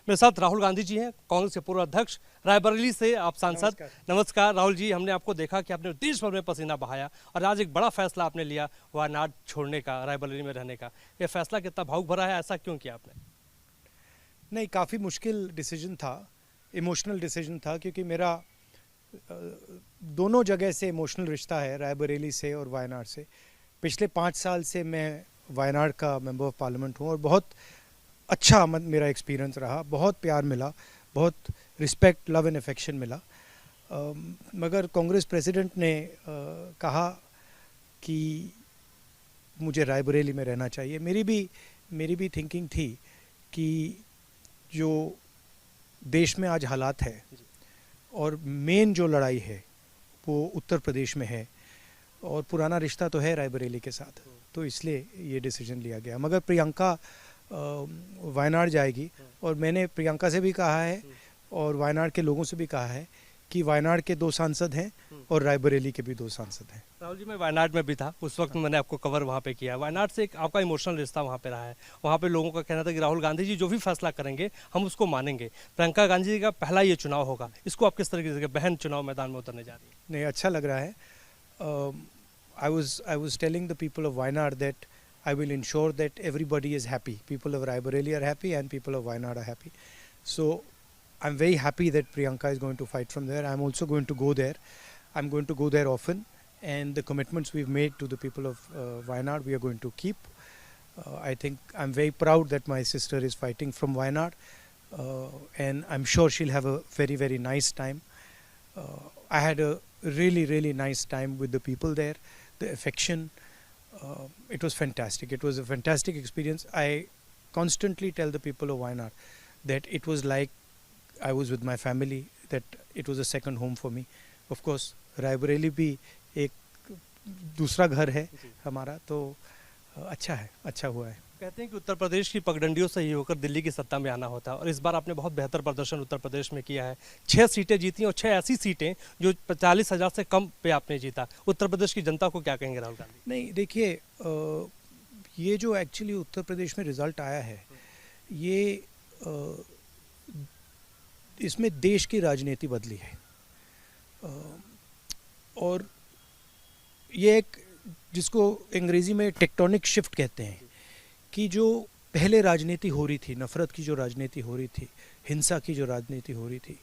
मेरे साथ राहुल गांधी जी हैं, कांग्रेस के पूर्व अध्यक्ष, रायबरेली से आप सांसद। नमस्कार राहुल जी, हमने आपको देखा कि आपने देश भर में पसीना बहाया और आज एक बड़ा फैसला आपने लिया वायनाड छोड़ने का, रायबरेली में रहने का। ये फैसला कितना भावुक भरा है, ऐसा क्यों किया आपने? नहीं, काफ़ी मुश्किल डिसीजन था, इमोशनल डिसीजन था, क्योंकि मेरा दोनों जगह से इमोशनल रिश्ता है, रायबरेली से और वायनाड से। पिछले 5 साल से मैं वायनाड का मेंबर ऑफ पार्लियामेंट हूँ और बहुत अच्छा मेरा एक्सपीरियंस रहा, बहुत प्यार मिला, बहुत रिस्पेक्ट, लव एंड अफेक्शन मिला। मगर कांग्रेस प्रेसिडेंट ने कहा कि मुझे रायबरेली में रहना चाहिए। मेरी भी थिंकिंग थी कि जो देश में आज हालात है और मेन जो लड़ाई है वो उत्तर प्रदेश में है और पुराना रिश्ता तो है रायबरेली के साथ, तो इसलिए ये डिसीजन लिया गया। मगर प्रियंका वायनाड जाएगी और मैंने प्रियंका से भी कहा है और वायनाड के लोगों से भी कहा है कि वायनाड के 2 सांसद हैं और रायबरेली के भी 2 सांसद हैं। राहुल जी, मैं वायनाड में भी था, उस वक्त मैंने आपको कवर वहाँ पे किया। वायनाड से एक आपका इमोशनल रिश्ता वहाँ पे रहा है। वहाँ पे लोगों का कहना था कि राहुल गांधी जी जो भी फैसला करेंगे हम उसको मानेंगे। प्रियंका गांधी जी का पहला ये चुनाव होगा, इसको आप किस तरीके से, बहन चुनाव मैदान में उतरने जा रही है? नहीं, अच्छा लग रहा है। I was telling the people of Wayanad that I will ensure that everybody is happy. People of Raebareli are happy and people of Wayanad are happy. So I'm very happy that Priyanka is going to fight from there. I'm also going to go there. I'm going to go there often, and the commitments we've made to the people of Wayanad we are going to keep. I think I'm very proud that my sister is fighting from Wayanad, and I'm sure she'll have a very, very nice time. I had a really, really nice time with the people there. The affection, it was fantastic. It was a fantastic experience. I constantly tell the people of Wayanad that it was like I was with my family, that it was a second home for me. Of course, Raebareli भी एक दूसरा घर है हमारा, तो अच्छा है, अच्छा हुआ है। कहते हैं कि उत्तर प्रदेश की पगडंडियों से ही होकर दिल्ली की सत्ता में आना होता है और इस बार आपने बहुत बेहतर प्रदर्शन उत्तर प्रदेश में किया है। 6 सीटें जीती और 6 ऐसी सीटें जो 40,000 से कम पे आपने जीता। उत्तर प्रदेश की जनता को क्या कहेंगे राहुल गांधी? नहीं, देखिए, ये जो एक्चुअली उत्तर प्रदेश में रिजल्ट आया है, ये इसमें देश की राजनीति बदली है और ये एक, जिसको अंग्रेजी में टेक्टोनिक शिफ्ट कहते हैं, कि जो पहले राजनीति हो रही थी, नफ़रत की जो राजनीति हो रही थी, हिंसा की जो राजनीति हो रही थी,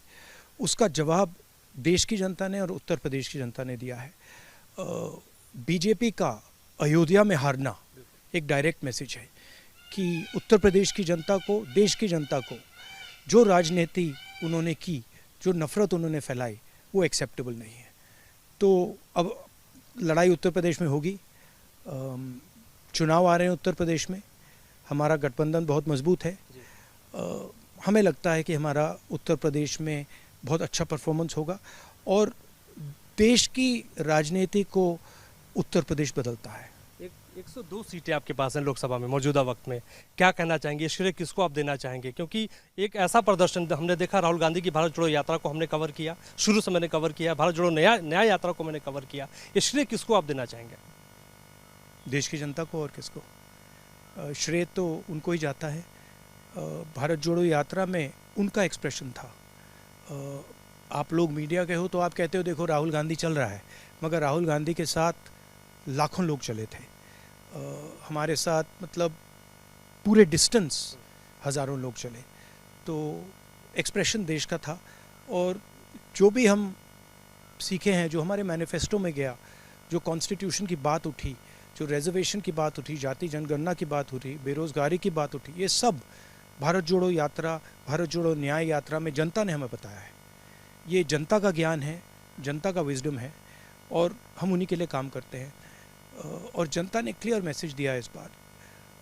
उसका जवाब देश की जनता ने और उत्तर प्रदेश की जनता ने दिया है। बीजेपी का अयोध्या में हारना एक डायरेक्ट मैसेज है कि उत्तर प्रदेश की जनता को, देश की जनता को जो राजनीति उन्होंने की, जो नफ़रत उन्होंने फैलाई, वो एक्सेप्टेबल नहीं है। तो अब लड़ाई उत्तर प्रदेश में होगी। चुनाव आ रहे हैं उत्तर प्रदेश में, हमारा गठबंधन बहुत मजबूत है। हमें लगता है कि हमारा उत्तर प्रदेश में बहुत अच्छा परफॉर्मेंस होगा और देश की राजनीति को उत्तर प्रदेश बदलता है। 102 सीटें आपके पास हैं लोकसभा में मौजूदा वक्त में, क्या कहना चाहेंगे? श्रेय किसको आप देना चाहेंगे? क्योंकि एक ऐसा प्रदर्शन हमने देखा, राहुल गांधी की भारत जोड़ो यात्रा को हमने कवर किया, शुरू से मैंने कवर किया, भारत जोड़ो नया यात्रा को मैंने कवर किया। ये श्रेय किसको आप देना चाहेंगे? देश की जनता को। और किसको? श्रेय तो उनको ही जाता है। भारत जोड़ो यात्रा में उनका एक्सप्रेशन था। आप लोग मीडिया के हो तो आप कहते हो देखो राहुल गांधी चल रहा है, मगर राहुल गांधी के साथ लाखों लोग चले थे। हमारे साथ मतलब पूरे डिस्टेंस हज़ारों लोग चले, तो एक्सप्रेशन देश का था। और जो भी हम सीखे हैं, जो हमारे मैनिफेस्टो में गया, जो कॉन्स्टिट्यूशन की बात उठी, जो रिजर्वेशन की बात उठी, जाति जनगणना की बात उठी, बेरोज़गारी की बात उठी, ये सब भारत जोड़ो यात्रा, भारत जोड़ो न्याय यात्रा में जनता ने हमें बताया है। ये जनता का ज्ञान है, जनता का विजडम है और हम उन्हीं के लिए काम करते हैं। और जनता ने क्लियर मैसेज दिया है इस बार।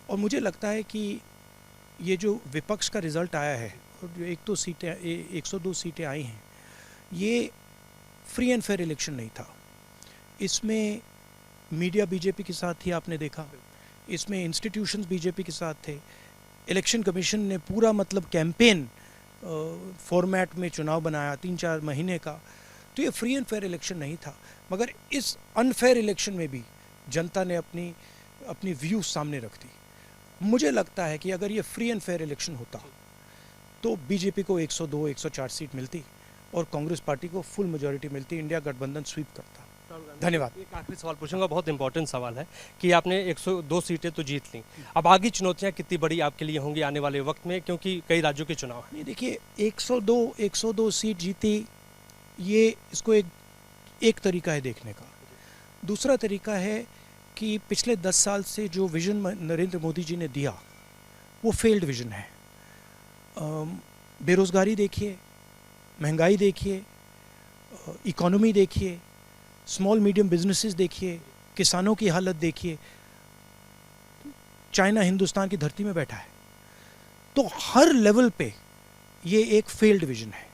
और मुझे लगता है कि ये जो विपक्ष का रिज़ल्ट आया है और जो 102 सीटें आई हैं, ये फ्री एंड फेयर इलेक्शन नहीं था। इसमें मीडिया बीजेपी के साथ थी, आपने देखा। इसमें इंस्टीट्यूशंस बीजेपी के साथ थे। इलेक्शन कमीशन ने पूरा मतलब कैंपेन फॉर्मेट में चुनाव बनाया 3-4 महीने का। तो ये फ्री एंड फेयर इलेक्शन नहीं था। मगर इस अनफेयर इलेक्शन में भी जनता ने अपनी व्यू सामने रख दी। मुझे लगता है कि अगर ये फ्री एंड फेयर इलेक्शन होता तो बीजेपी को 102 104 सीट मिलती और कांग्रेस पार्टी को फुल मेजॉरिटी मिलती, इंडिया गठबंधन स्वीप करता। धन्यवाद। एक आखिरी सवाल पूछूंगा, बहुत इंपॉर्टेंट सवाल है कि आपने 102 सीटें तो जीत ली, अब आगे चुनौतियां कितनी बड़ी आपके लिए होंगी आने वाले वक्त में, क्योंकि कई राज्यों के चुनाव हैं। नहीं देखिए, 102 सीट जीती, ये इसको एक तरीका है देखने का। दूसरा तरीका है कि पिछले 10 साल से जो विजन नरेंद्र मोदी जी ने दिया वो फेल्ड विजन है। बेरोज़गारी देखिए, महंगाई देखिए, इकोनॉमी देखिए, स्मॉल मीडियम बिजनेसेस देखिए, किसानों की हालत देखिए। चाइना हिंदुस्तान की धरती में बैठा है, तो हर लेवल पे ये एक फेल्ड विजन है।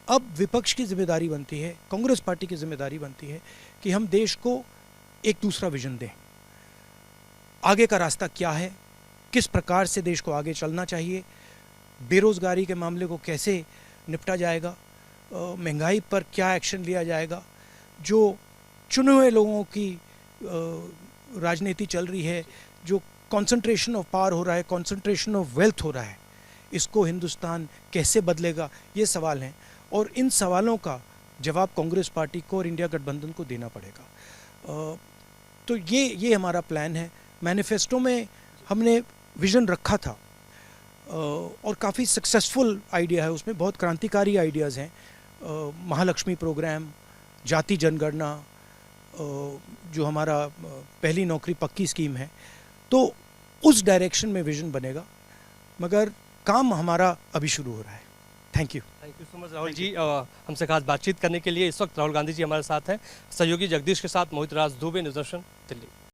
अब विपक्ष की जिम्मेदारी बनती है, कांग्रेस पार्टी की जिम्मेदारी बनती है कि हम देश को एक दूसरा विजन दें। आगे का रास्ता क्या है, किस प्रकार से देश को आगे चलना चाहिए, बेरोज़गारी के मामले को कैसे निपटा जाएगा, महंगाई पर क्या एक्शन लिया जाएगा, जो चुने हुए लोगों की राजनीति चल रही है, जो कंसंट्रेशन ऑफ पावर हो रहा है, कंसंट्रेशन ऑफ वेल्थ हो रहा है, इसको हिंदुस्तान कैसे बदलेगा, ये सवाल हैं। और इन सवालों का जवाब कांग्रेस पार्टी को और इंडिया गठबंधन को देना पड़ेगा। तो ये हमारा प्लान है। मैनिफेस्टो में हमने विज़न रखा था और काफ़ी सक्सेसफुल आइडिया है, उसमें बहुत क्रांतिकारी आइडियाज़ हैं। महालक्ष्मी प्रोग्राम, जाति जनगणना, जो हमारा पहली नौकरी पक्की स्कीम है, तो उस डायरेक्शन में विज़न बनेगा, मगर काम हमारा अभी शुरू हो रहा है। Thank you so much Rahul ji, हमसे खास बातचीत करने के लिए। इस वक्त राहुल गांधी जी हमारे साथ हैं, सहयोगी जगदीश के साथ मोहित राज दुबे, न्यूज़ दर्शन, दिल्ली।